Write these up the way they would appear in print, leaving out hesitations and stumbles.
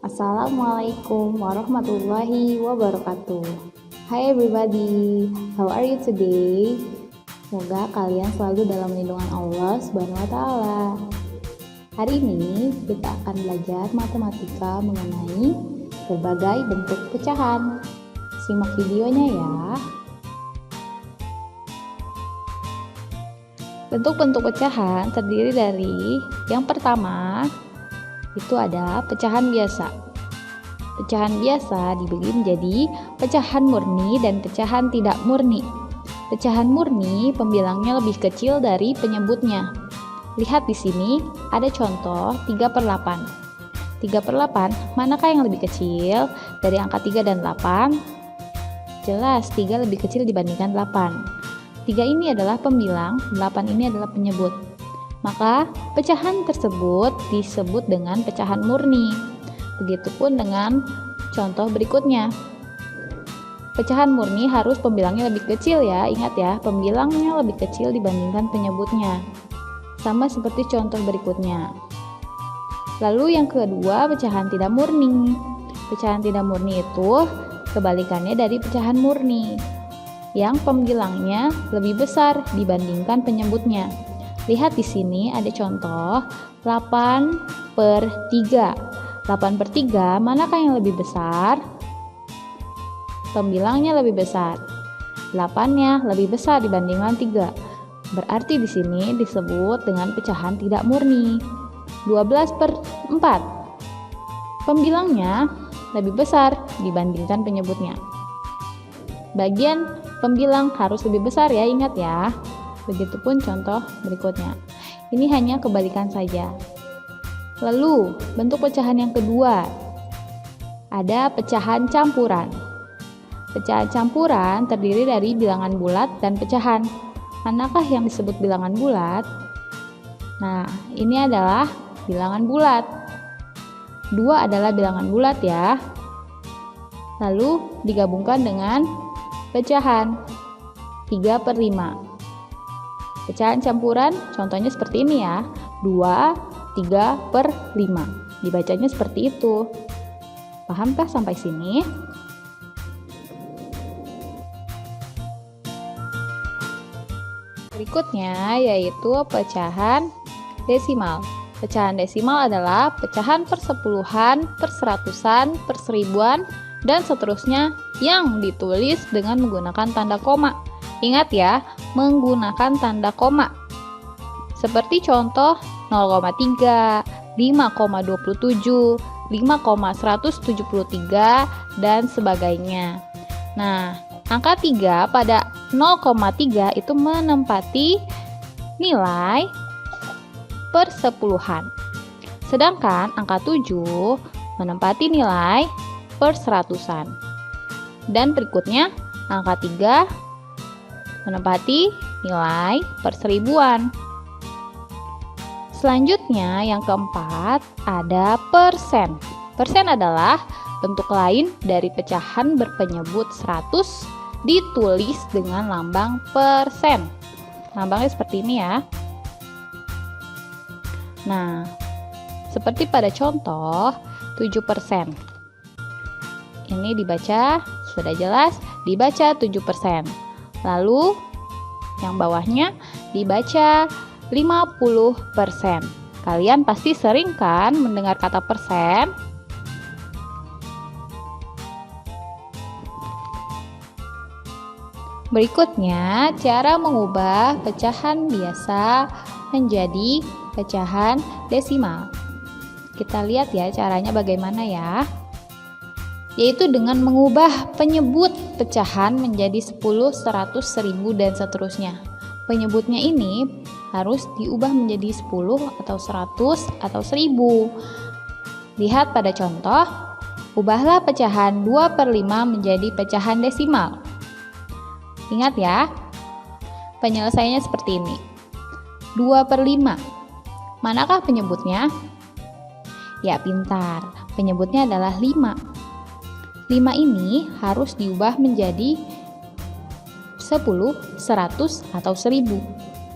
Assalamualaikum warahmatullahi wabarakatuh. Hi everybody, how are you today? Semoga kalian selalu dalam lindungan Allah Subhanahu wa taala. Hari ini kita akan belajar matematika mengenai berbagai bentuk pecahan. Simak videonya ya. Bentuk-bentuk pecahan terdiri dari yang pertama itu ada pecahan biasa. Pecahan biasa dibagi menjadi pecahan murni dan pecahan tidak murni. Pecahan murni pembilangnya lebih kecil dari penyebutnya. Lihat di sini ada contoh 3/8. 3/8 manakah yang lebih kecil dari angka 3 dan 8? Jelas 3 lebih kecil dibandingkan 8. 3 ini adalah pembilang, 8 ini adalah penyebut. Maka pecahan tersebut disebut dengan pecahan murni. Begitupun dengan contoh berikutnya. Pecahan murni harus pembilangnya lebih kecil ya. Ingat ya, pembilangnya lebih kecil dibandingkan penyebutnya. Sama seperti contoh berikutnya. Lalu yang kedua, pecahan tidak murni. Pecahan tidak murni itu kebalikannya dari pecahan murni, yang pembilangnya lebih besar dibandingkan penyebutnya. Lihat di sini ada contoh 8/3. 8/3 manakah yang lebih besar? Pembilangnya lebih besar. 8-nya lebih besar dibandingkan 3. Berarti di sini disebut dengan pecahan tidak murni. 12/4. Pembilangnya lebih besar dibandingkan penyebutnya. Bagian pembilang harus lebih besar ya, ingat ya. Begitupun contoh berikutnya. Ini hanya kebalikan saja. Lalu, bentuk pecahan yang kedua. Ada pecahan campuran. Pecahan campuran terdiri dari bilangan bulat dan pecahan. Manakah yang disebut bilangan bulat? Nah, ini adalah bilangan bulat. 2 adalah bilangan bulat ya. Lalu digabungkan dengan pecahan 3/5. Pecahan campuran contohnya seperti ini ya, 2, 3/5. Dibacanya seperti itu. Pahamkah sampai sini? Berikutnya yaitu pecahan desimal. Pecahan desimal adalah pecahan persepuluhan, perseratusan, perseribuan, dan seterusnya yang ditulis dengan menggunakan tanda koma. Ingat ya, menggunakan tanda koma. Seperti contoh 0,3, 5,27, 5,173, dan sebagainya. Nah, angka 3 pada 0,3 itu menempati nilai persepuluhan. Sedangkan angka 7 menempati nilai perseratusan. Dan berikutnya, angka 3 menempati nilai perseribuan. Selanjutnya yang keempat ada persen. Persen adalah bentuk lain dari pecahan berpenyebut 100 ditulis dengan lambang persen. Lambangnya seperti ini ya. Nah, seperti pada contoh 7%. Ini dibaca, sudah jelas, dibaca 7%. Lalu yang bawahnya dibaca 50%. Kalian pasti sering kan mendengar kata persen? Berikutnya, cara mengubah pecahan biasa menjadi pecahan desimal. Kita lihat ya caranya bagaimana ya. Yaitu dengan mengubah penyebut pecahan menjadi 10, 100, 1000, dan seterusnya. Penyebutnya ini harus diubah menjadi 10 atau 100 atau 1000. Lihat pada contoh, ubahlah pecahan 2/5 menjadi pecahan desimal. Ingat ya, penyelesaiannya seperti ini. 2/5. Manakah penyebutnya? Ya pintar, penyebutnya adalah 5. 5 ini harus diubah menjadi 10, 100, atau 1000.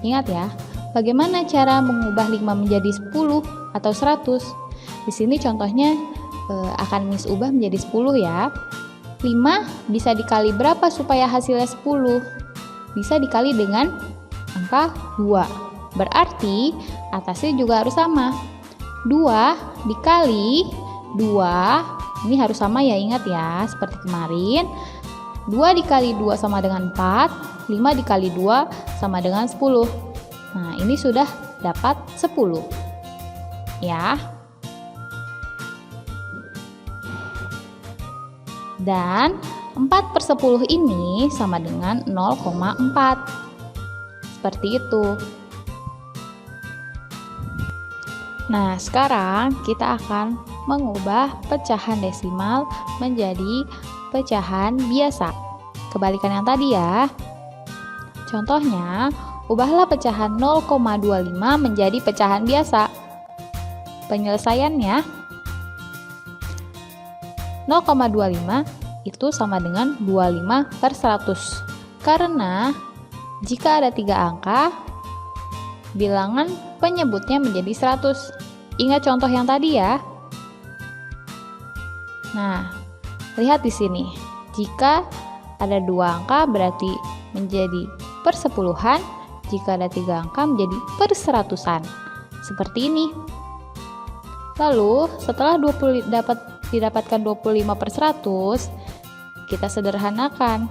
Ingat ya, bagaimana cara mengubah 5 menjadi 10 atau 100? Di sini contohnya akan Miss ubah menjadi 10 ya. 5 bisa dikali berapa supaya hasilnya 10? Bisa dikali dengan angka 2. Berarti atasnya juga harus sama. 2 dikali 2, ini harus sama ya, ingat ya, seperti kemarin. 2 dikali 2 sama dengan 4, 5 dikali 2 sama dengan 10. Nah, ini sudah dapat 10. Ya. Dan 4/10 ini sama dengan 0,4. Seperti itu. Nah, sekarang kita akan mengubah pecahan desimal menjadi pecahan biasa. Kebalikan yang tadi ya. Contohnya, ubahlah pecahan 0,25 menjadi pecahan biasa. Penyelesaiannya 0,25 itu sama dengan 25/100. Karena jika ada 3 angka, bilangan penyebutnya menjadi 100. Ingat contoh yang tadi ya. Nah, lihat di sini. Jika ada 2 angka berarti menjadi persepuluhan, jika ada 3 angka menjadi perseratusan. Seperti ini. Lalu, setelah didapatkan 25/100, kita sederhanakan.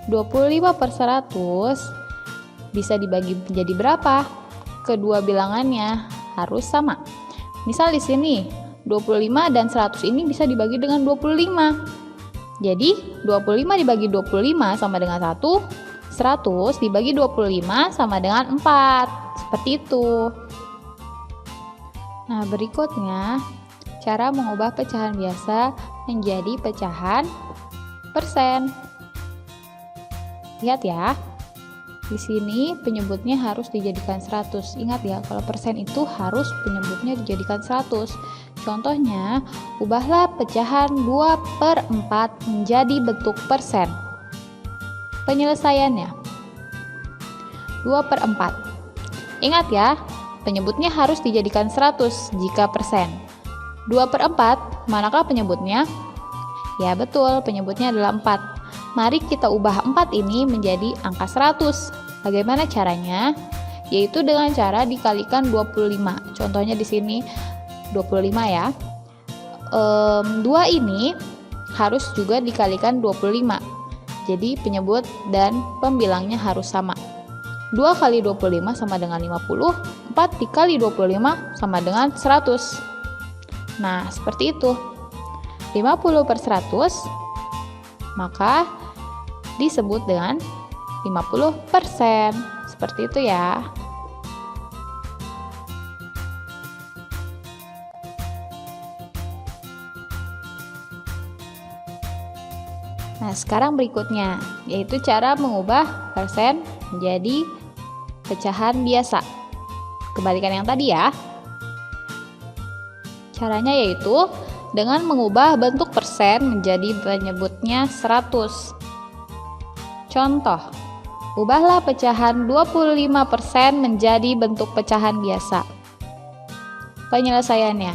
25/100 bisa dibagi menjadi berapa? Kedua bilangannya harus sama. Misal di sini 25 dan 100 ini bisa dibagi dengan 25. Jadi 25 dibagi 25 sama dengan 1, 100 dibagi 25 sama dengan 4. Seperti itu. Nah, berikutnya cara mengubah pecahan biasa menjadi pecahan persen. Lihat ya. Di sini penyebutnya harus dijadikan 100. Ingat ya, kalau persen itu harus penyebutnya dijadikan 100. Contohnya, ubahlah pecahan 2/4 menjadi bentuk persen. Penyelesaiannya 2/4. Ingat ya, penyebutnya harus dijadikan 100 jika persen. 2/4, manakah penyebutnya? Ya betul, penyebutnya adalah 4. Mari kita ubah 4 ini menjadi angka 100. Bagaimana caranya? Yaitu dengan cara dikalikan 25. Contohnya di sini 25 ya. 2 ini harus juga dikalikan 25. Jadi penyebut dan pembilangnya harus sama. 2 kali 25 sama dengan 50, 4 dikali 25 sama dengan 100. Nah, seperti itu. 50/100 maka disebut dengan 50%. Seperti itu ya. Nah, sekarang berikutnya yaitu cara mengubah persen menjadi pecahan biasa. Kebalikan yang tadi ya. Caranya yaitu dengan mengubah bentuk persen menjadi penyebutnya 100. Contoh, ubahlah pecahan 25% menjadi bentuk pecahan biasa. Penyelesaiannya.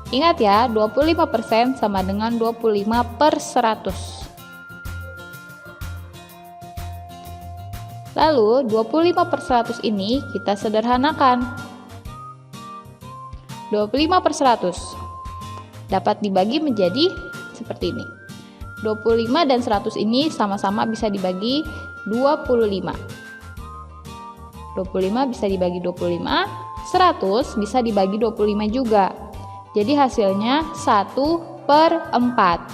Ingat ya, 25% sama dengan 25/100. Lalu 25/100 ini kita sederhanakan. 25/100 dapat dibagi menjadi seperti ini. 25 dan 100 ini sama-sama bisa dibagi 25. 25 bisa dibagi 25, 100 bisa dibagi 25 juga. Jadi hasilnya 1/4.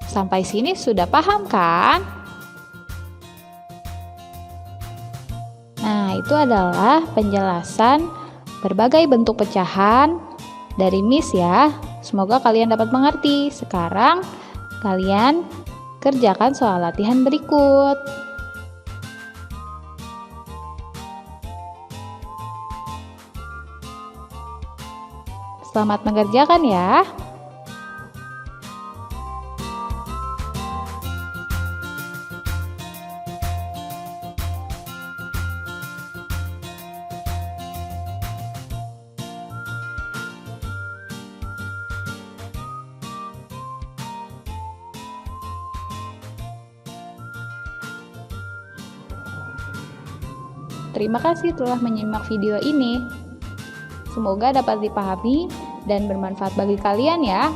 Sampai sini sudah paham kan? Nah, itu adalah penjelasan berbagai bentuk pecahan dari Miss ya. Semoga kalian dapat mengerti. Sekarang kalian kerjakan soal latihan berikut. Selamat mengerjakan ya. Terima kasih telah menyimak video ini. Semoga dapat dipahami dan bermanfaat bagi kalian ya.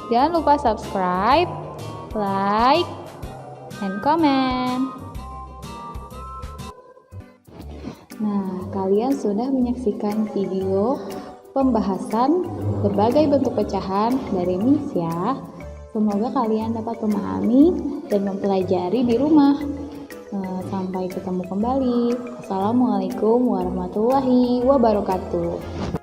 Jangan lupa subscribe, like, and comment. Nah, kalian sudah menyaksikan video pembahasan berbagai bentuk pecahan dari Miss ya. Semoga kalian dapat memahami dan mempelajari di rumah. Sampai ketemu kembali. Assalamualaikum warahmatullahi wabarakatuh.